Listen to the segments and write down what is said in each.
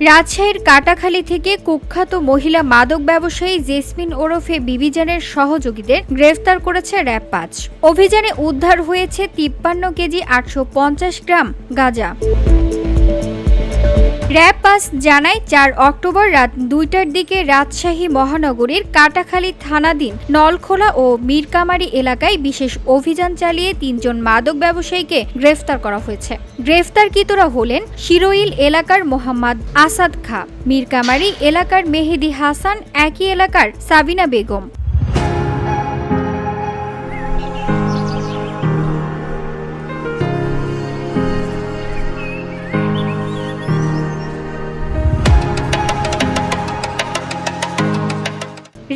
রাজশাহীর কাটাখালী থেকে কুখ্যাত মহিলা মাদক ব্যবসায়ী জেসমিন ওরফে বিবিজানের সহযোগীদের গ্রেফতার করেছে র‍্যাব ৫। অভিযানে উদ্ধার হয়েছে ৫৩ কেজি ৮৫০ গ্রাম গাঁজা। র‍্যাব ৫ জানায় ৪ অক্টোবর রাত ২টার দিকে রাজশাহী মহানগরীর কাটাখালী থানাধীন নলখোলা ও মীরকামারী এলাকায় বিশেষ অভিযান চালিয়ে ৩ জন মাদক ব্যবসায়ীকে গ্রেফতার করা হয়েছে। গ্রেফতারকৃতরা হলেন শিরোইল এলাকার মোহাম্মদ আসাদ খাঁ, মীরকামারী এলাকার মেহেদি হাসান, একই এলাকার সাবিনা বেগম।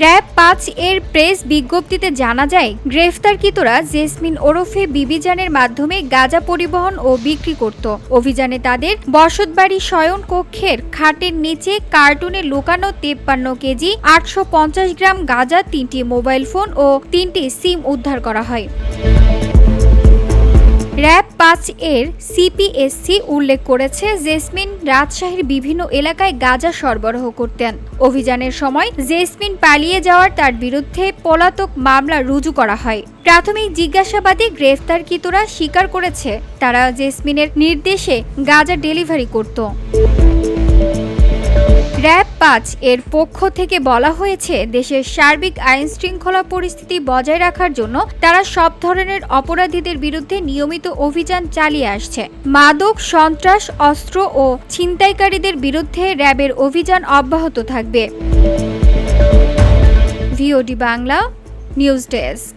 র‍্যাব ৫ এর প্রেস বিজ্ঞপ্তিতে জানা যায়, গ্রেফতারকৃতরা জেসমিন ওরফে বিবিজানের মাধ্যমে গাঁজা পরিবহন ও বিক্রি করত। অভিযানে তাদের বসতবাড়ি শয়ন কক্ষের খাটের নিচে কার্টুনে লুকানো ৫৩ কেজি ৮৫০ গ্রাম গাঁজা, ৩টি মোবাইল ফোন ও ৩টি সিম উদ্ধার করা হয়। র‍্যাব ৫ এর সিপিএসসি উল্লেখ করেছে, জেসমিন রাজশাহীর বিভিন্ন এলাকায় গাঁজা সরবরাহ করতেন। অভিযানের সময় জেসমিন পালিয়ে যাওয়ার তার বিরুদ্ধে পলাতক মামলা রুজু করা হয়। প্রাথমিক জিজ্ঞাসাবাদে গ্রেফতারকৃতরা স্বীকার করেছে তারা জেসমিনের নির্দেশে গাঁজা ডেলিভারি করত। র‍্যাব ৫ এর পক্ষ থেকে বলা হয়েছে, দেশের সার্বিক আইনশৃঙ্খলা পরিস্থিতি বজায় রাখার জন্য তারা সব ধরনের অপরাধীদের বিরুদ্ধে নিয়মিত অভিযান চালিয়ে আসছে। মাদক, সন্ত্রাস, অস্ত্র ও ছিনতাইকারীদের বিরুদ্ধে র‍্যাবের অভিযান অব্যাহত থাকবে। VOD Bangla news desk.